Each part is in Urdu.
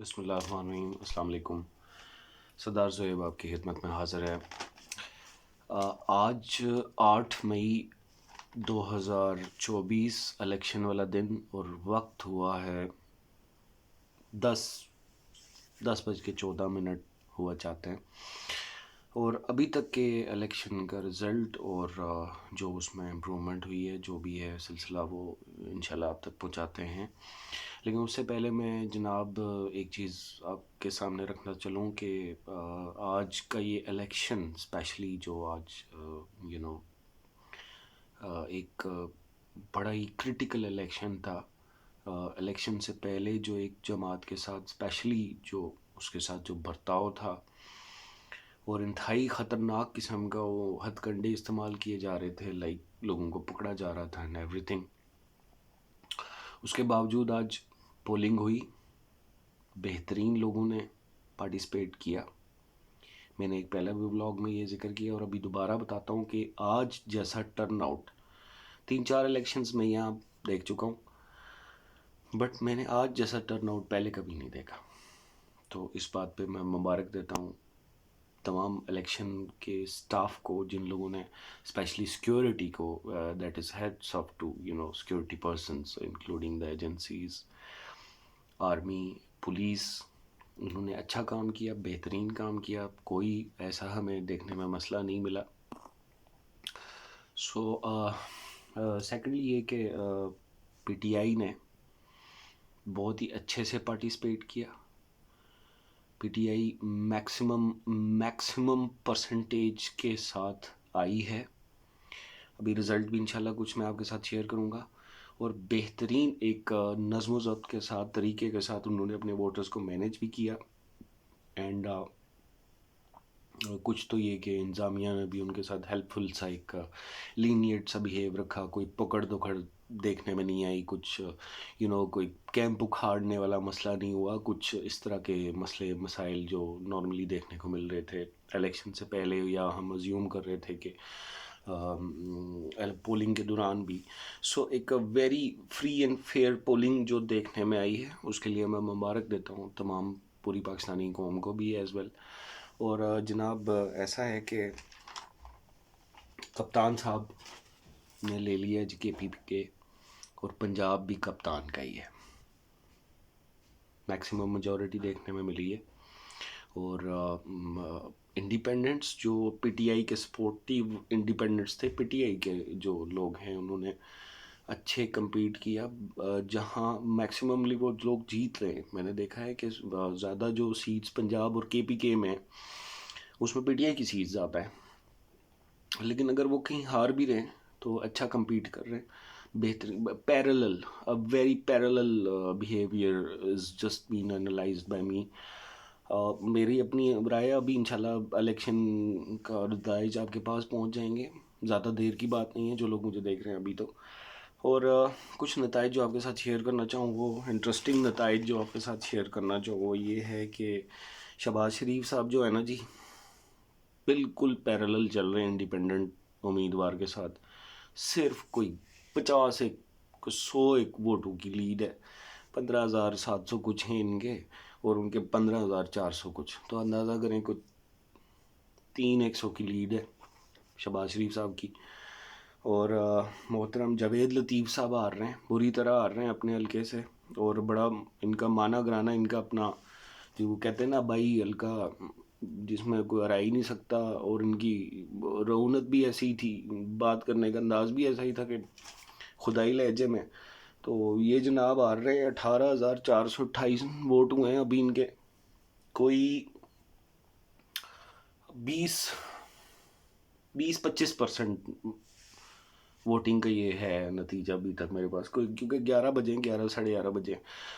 بسم اللہ الرحمن الرحیم. السلام علیکم. سردار زہیب آپ کی خدمت میں حاضر ہے. آج 8 مئی 2024 الیکشن والا دن اور وقت ہوا ہے 10:14 ہوا چاہتے ہیں، اور ابھی تک کے الیکشن کا رزلٹ اور جو اس میں امپرومنٹ ہوئی ہے جو بھی ہے سلسلہ وہ انشاءاللہ آپ تک پہنچاتے ہیں. لیکن اس سے پہلے میں جناب ایک چیز آپ کے سامنے رکھنا چلوں کہ آج کا یہ الیکشن اسپیشلی جو آج ایک بڑا ہی کرٹیکل الیکشن تھا. الیکشن سے پہلے جو ایک جماعت کے ساتھ اسپیشلی جو اس کے ساتھ جو برتاؤ تھا اور انتہائی خطرناک قسم کا وہ ہتھ کنڈے استعمال کیے جا رہے تھے، لائک لوگوں کو پکڑا جا رہا تھا اینڈ ایوری تھنگ. اس کے باوجود آج پولنگ ہوئی، بہترین لوگوں نے پارٹیسپیٹ کیا. میں نے ایک پہلا بھی بلاگ میں یہ ذکر کیا اور ابھی دوبارہ بتاتا ہوں کہ آج جیسا ٹرن آؤٹ 3-4 الیکشنز میں یہاں دیکھ چکا ہوں، بٹ میں نے آج جیسا ٹرن آؤٹ پہلے کبھی نہیں دیکھا. تو اس بات پہ میں مبارک دیتا ہوں تمام الیکشن کے سٹاف کو، جن لوگوں نے اسپیشلی سیکیورٹی کو، that is hats off to security persons including the agencies, army, police. انہوں نے اچھا کام کیا، بہترین کام کیا، کوئی ایسا ہمیں دیکھنے میں مسئلہ نہیں ملا. سو سیکنڈلی یہ کہ پی ٹی آئی نے بہت ہی اچھے سے پارٹیسپیٹ کیا. P T I maximum percentage کے ساتھ آئی ہے. ابھی رزلٹ بھی انشاءاللہ کچھ میں آپ کے ساتھ شیئر کروں گا، اور بہترین ایک نظم و ضبط کے ساتھ، طریقے کے ساتھ انہوں نے اپنے ووٹرز کو مینیج بھی کیا. اینڈ کچھ تو یہ کہ انتظامیہ نے بھی ان کے ساتھ ہیلپ فل سا ایک لینیٹ سا بیہیو رکھا. کوئی پکڑ دکڑ دیکھنے میں نہیں آئی، کچھ کوئی کیمپ اکھاڑنے والا مسئلہ نہیں ہوا. کچھ اس طرح کے مسئلے مسائل جو نارملی دیکھنے کو مل رہے تھے الیکشن سے پہلے، یا ہم ازیوم کر رہے تھے کہ پولنگ کے دوران بھی. سو ایک very free and fair polling جو دیکھنے میں آئی ہے، اس کے لیے میں مبارک دیتا ہوں تمام پوری پاکستانی قوم کو بھی ایز ویل. اور جناب ایسا ہے کہ کپتان صاحب نے لے لیا جی کے پی کے، اور پنجاب بھی کپتان کا ہی ہے. میکسیمم میجورٹی دیکھنے میں ملی ہے. اور انڈیپینڈنٹس جو پی ٹی آئی کے سپورٹیو انڈیپینڈنٹس تھے، پی ٹی آئی کے جو لوگ ہیں، انہوں نے اچھے کمپیٹ کیا. جہاں میکسیمملی وہ لوگ جیت رہے ہیں، میں نے دیکھا ہے کہ زیادہ جو سیٹس پنجاب اور کے پی کے میں اس میں پی ٹی آئی کی سیٹس زیادہ ہے. لیکن اگر وہ کہیں ہار بھی رہے ہیں تو اچھا کمپیٹ کر رہے ہیں، بہترین parallel very parallel behaviour is just been انالائزڈ by me. میری اپنی رائے، ابھی انشاءاللہ الیکشن کا نتائج آپ کے پاس پہنچ جائیں گے، زیادہ دیر کی بات نہیں ہے جو لوگ مجھے دیکھ رہے ہیں ابھی تو. اور کچھ نتائج جو آپ کے ساتھ شیئر کرنا چاہوں، وہ انٹرسٹنگ نتائج جو آپ کے ساتھ شیئر کرنا چاہوں وہ یہ ہے کہ شہباز شریف صاحب جو ہے نا جی، بالکل پیرلل چل رہے ہیں انڈیپینڈنٹ امیدوار کے ساتھ. صرف کوئی 100 ووٹوں کی لیڈ ہے. 15,700 کچھ ہیں ان کے، اور ان کے 15,400 کچھ. تو اندازہ کریں کوئی 300 کی لیڈ ہے شہباز شریف صاحب کی. اور محترم جاوید لطیف صاحب آ رہے ہیں، بری طرح آ رہے ہیں اپنے حلقے سے، اور بڑا ان کا مانا گرانا، ان کا اپنا جو وہ کہتے ہیں نا بائی حلقہ، جس میں کوئی ہرا ہی نہیں سکتا. اور ان کی رونت بھی ایسی تھی، بات کرنے کا انداز بھی ایسا ہی تھا کہ خدائی لہجے میں. تو یہ جناب آ رہے ہیں، 18,428 ووٹ ہوئے ہیں ابھی ان کے. کوئی 20-25% ووٹنگ کا یہ ہے نتیجہ ابھی تک میرے پاس، کیونکہ 11 بجے 11 ساڑھے 11 بجے.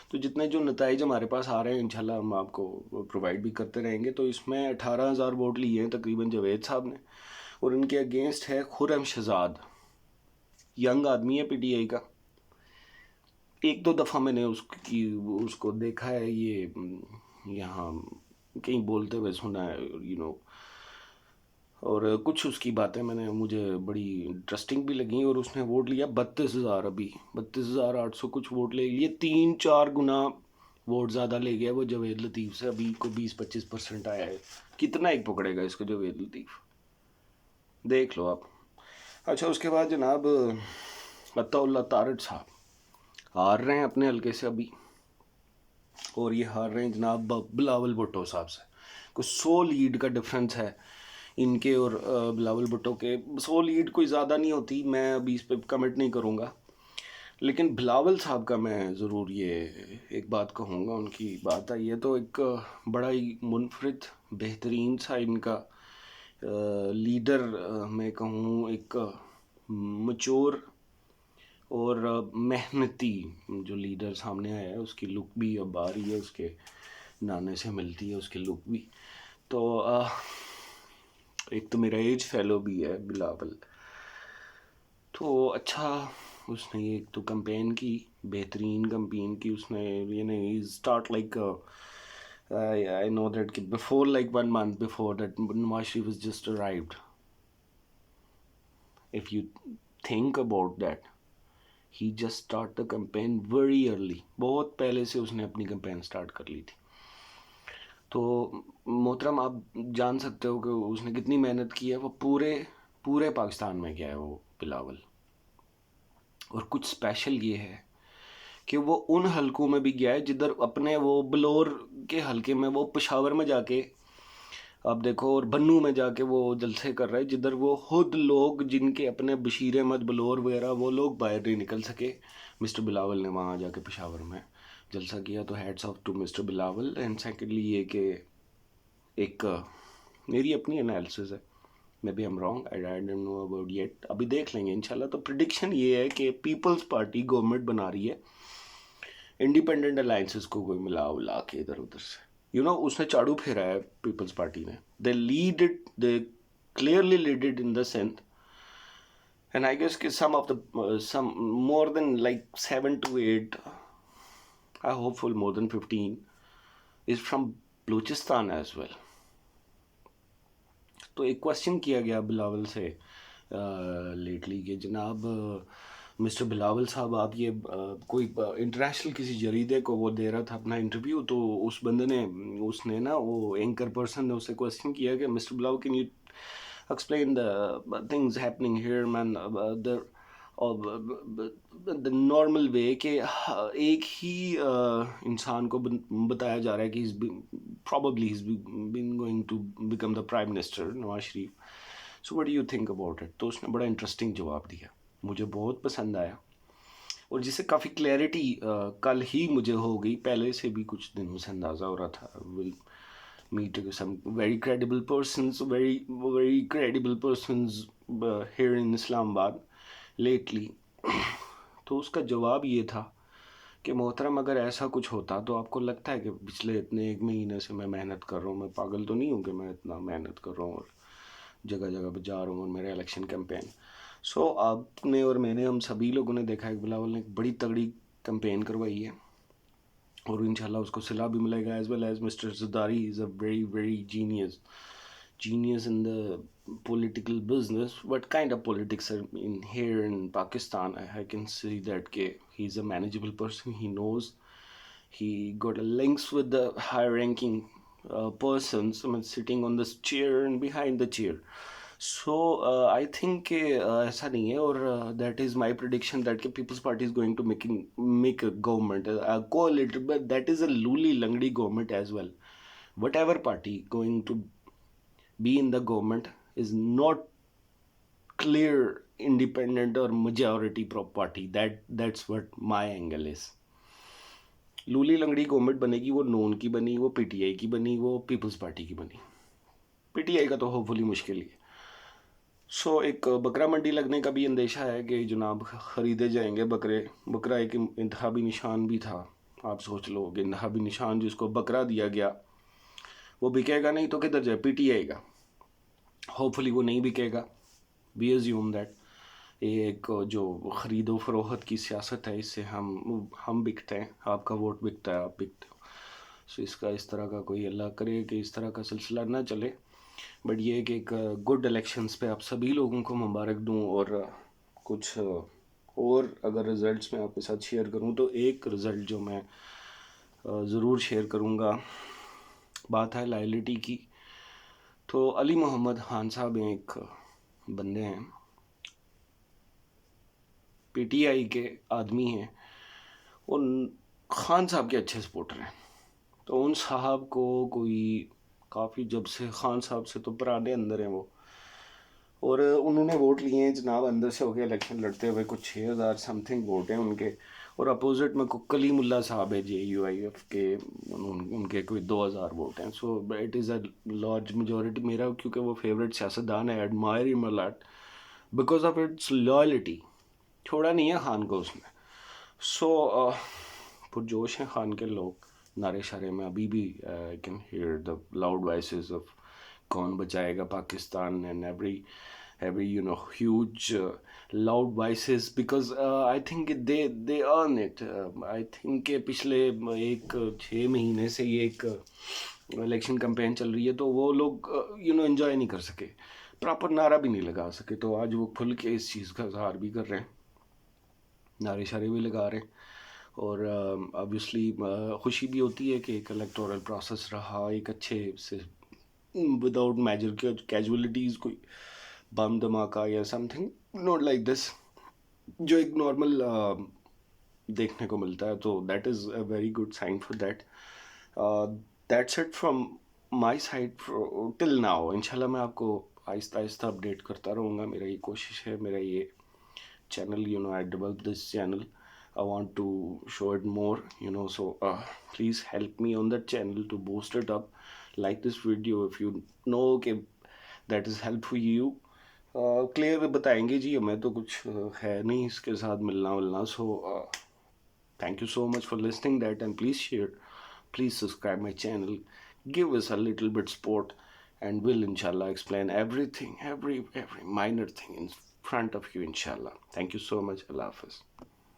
تو جتنے جو نتائج ہمارے پاس آ رہے ہیں انشاءاللہ ہم آپ کو پرووائڈ بھی کرتے رہیں گے. تو اس میں 18,000 ووٹ لیے ہیں تقریباً جاوید صاحب نے، اور ان کے اگینسٹ ہے خرم شہزاد، ینگ آدمی ہے پی ٹی آئی کا. 1-2 دفعہ میں نے اس کو دیکھا ہے، یہ یہاں کہیں بولتے ہوئے سنا ہے، اور کچھ اس کی باتیں مجھے بڑی انٹرسٹنگ بھی لگیں. اور اس نے ووٹ لیا 32,000، ابھی 32,800 کچھ ووٹ لے لیے، 3-4 گنا ووٹ زیادہ لے گیا وہ جاوید لطیف سے, ابھی کو 20-25% آیا ہے. کتنا ایک پکڑے گا اس کو جاوید لطیف, دیکھ لو آپ. اچھا اس کے بعد جناب عطا اللہ طارٹ صاحب ہار رہے ہیں اپنے حلقے سے ابھی, اور یہ ہار رہے ہیں جناب بلاول بھٹو صاحب سے. کچھ 100 لیڈ کا ڈفرنس ہے ان کے اور بلاول بھٹو کے. 100 لیڈ کوئی زیادہ نہیں ہوتی, میں ابھی اس پہ کمنٹ نہیں کروں گا, لیکن بلاول صاحب کا میں ضرور یہ ایک بات کہوں گا. ان کی بات آئی ہے تو ایک بڑا ہی منفرد بہترین سا ان کا لیڈر میں کہوں, ایک مچور اور محنتی جو لیڈر سامنے آیا ہے. اس کی لک بھی اب آ رہی ہے, اس کے نانے سے ملتی ہے اس کی لک بھی. تو ایک تو میرا ایج فیلو بھی ہے بلاول, تو اچھا اس نے ایک تو کمپین کی, بہترین کمپین کی اس نے. یعنی start like I know that before like 1 month before that Nawaz Sharif was just arrived. If you think about that, he just started the campaign very early. بہت پہلے سے اس نے اپنی کمپین سٹارٹ کر لی تھی. تو محترم آپ جان سکتے ہو کہ اس نے کتنی محنت کی ہے. وہ پورے پاکستان میں گیا ہے وہ بلاول. اور کچھ اسپیشل یہ ہے کہ وہ ان حلقوں میں بھی گیا ہے جدھر اپنے وہ بلور کے حلقے میں وہ پشاور میں جا کے آپ دیکھو, اور بنو میں جا کے وہ جلسے کر رہے, جدھر وہ خود لوگ جن کے اپنے بشیر احمد بلور وغیرہ وہ لوگ باہر نہیں نکل سکے, مسٹر بلاول نے وہاں جا کے پشاور میں جلسہ کیا. تو hats off to mister Bilawal. And secondly یہ کہ ایک میری اپنی انالیسز ہے, maybe am wrong, I don't know about it, ابھی دیکھ لیں گے انشاءاللہ. تو پریڈکشن یہ ہے کہ پیپلز پارٹی گورنمنٹ بنا رہی ہے, انڈیپینڈنٹ الائنسز کو کوئی ملا کے ادھر ادھر سے. اس نے چاڑو پھیرا ہے پیپلز پارٹی نے. They clearly lead it in the senate, and I guess کہ some more than like 7 to 8, I hopeful more than 15 is from Balochistan as well. تو ایک کوشچن کیا گیا بلاول سے لیٹلی کہ جناب مسٹر بلاول صاحب آپ یہ کوئی انٹرنیشنل کسی جریدے کو وہ دے رہا تھا اپنا انٹرویو, تو اس بندے نے اس نے نا وہ اینکر پرسن نے اسے کوشچن کیا کہ mister Bilawal can you explain the things happening here man, the normal way کہ ایک ہی انسان کو بتایا جا رہا ہے کہ probably he's been going to become the prime minister, Nawaz Sharif. So what do you think about it? تو اس نے بڑا انٹرسٹنگ جواب دیا, مجھے بہت پسند آیا, اور جس سے کافی کلیئرٹی کل ہی مجھے ہو گئی, پہلے سے بھی کچھ دنوں سے اندازہ ہو رہا تھا. meet some very credible persons, very credible persons here in Islam Abad lately. تو اس کا جواب یہ تھا کہ محترم اگر ایسا کچھ ہوتا تو آپ کو لگتا ہے کہ پچھلے اتنے 1 مہینے سے میں محنت کر رہا ہوں, میں پاگل تو نہیں ہوں کہ میں اتنا محنت کر رہا ہوں اور جگہ جگہ پہ جا رہا ہوں اور میرا الیکشن کیمپین. سو آپ نے اور میں نے, ہم سبھی لوگوں نے دیکھا ہے کہ بلاول نے ایک بڑی تگڑی کیمپین کروائی ہے, اور انشاءاللہ اس کو صلہ بھی ملے گا. As well as mister Zardari is a very genius in the political business. What kind of politics are in here in Pakistan? I can see that he's a manageable person. He knows, he got links with the high ranking persons, I mean, sitting on this chair and behind the chair. So I think کہ ایسا نہیں ہے, اور that is my prediction that People's Party is going to make a government, a coalition, but that is a luli langdi government as well. Whatever party going to be in the government is not clear independent or majority party. That's what my angle is. لولی لنگڑی گورنمنٹ بنے گی, وہ نون کی بنی, وہ پی ٹی آئی کی بنی, وہ پیپلز پارٹی کی بنی. پی ٹی آئی کا تو ہوپ فلی مشکل ہی ہے. سو ایک بکرا منڈی لگنے کا بھی اندیشہ ہے کہ جناب خریدے جائیں گے بکرے. بکرا ایک انتخابی نشان بھی تھا, آپ سوچ لو کہ انتخابی نشان جس کو بکرا دیا گیا وہ بکے گا نہیں تو کدھر جائے, پی ٹی آئی کا. ہوپ فلی وہ نہیں بکے گا. وی ایزیوم دیٹ ایک جو خرید و فروخت کی سیاست ہے, اس سے ہم بکتے ہیں, آپ کا ووٹ بکتا ہے, آپ بکتے ہو. سو اس کا اس طرح کا کوئی اللہ کرے کہ اس طرح کا سلسلہ نہ چلے. بٹ یہ کہ ایک گڈ الیکشنز پہ آپ سبھی لوگوں کو مبارک دوں. اور کچھ اور اگر رزلٹس میں آپ کے ساتھ شیئر کروں تو ایک رزلٹ جو میں ضرور شیئر کروں گا. بات ہے لائلٹی کی. تو علی محمد خان صاحب ایک بندے ہیں, پی ٹی آئی کے آدمی ہیں, اور خان صاحب کے اچھے سپورٹر ہیں. تو ان صاحب کو کوئی کافی جب سے, خان صاحب سے تو پرانے اندر ہیں وہ, اور انہوں نے ووٹ لیے ہیں جناب اندر سے ہو کے الیکشن لڑتے ہوئے. کچھ 6,000 سم تھنگ ووٹ ہیں ان کے, اور اپوزٹ میں کلیم اللہ صاحب ہے JUIF کے, ان کے کوئی 2,000 ووٹ ہیں. So it is a large majority. میرا کیونکہ وہ فیوریٹ سیاستدان ہے, ایڈمائر ہم allot because of its loyalty. چھوڑا نہیں ہے خان کو اس نے. سو پرجوش ہیں خان کے لوگ نعرے شعرے میں ابھی بھی. I can hear the loud voices of کون بچائے گا Pakistan, and every huge loud voices, because I think they earn it. I think کہ پچھلے 6 مہینے سے یہ ایک الیکشن کمپین چل رہی ہے, تو وہ لوگ انجوائے نہیں کر سکے, پراپر نعرہ بھی نہیں لگا سکے. تو آج وہ کھل کے اس چیز کا اظہار بھی کر رہے ہیں, نعرے شعرے بھی لگا رہے ہیں. اور obviously خوشی بھی ہوتی ہے کہ ایک الیکٹورل پروسیس رہا ایک اچھے سے, وداؤٹ میجر کیجولیٹیز, کوئی بم دھماکہ یا something not like this, جو ایک نارمل دیکھنے کو ملتا ہے. تو that is a very good sign for that. That's it from my side till now. انشاءاللہ میں آپ کو آہستہ آہستہ اپڈیٹ کرتا رہوں گا. میرا یہ کوشش ہے, میرا یہ channel, I developed this channel. I want to show it more, so please help me on that channel to boost it up. Like this video if you know کہ that is helpful you. Clear بتائیں گے جی, ہمیں تو کچھ ہے نہیں اس کے ساتھ ملنا. سو thank you so much for listening that, and please share, please subscribe my channel, give us a little bit support, and we'll inshallah explain everything, every minor thing in front of you inshallah. Thank you so much. Allah Hafiz.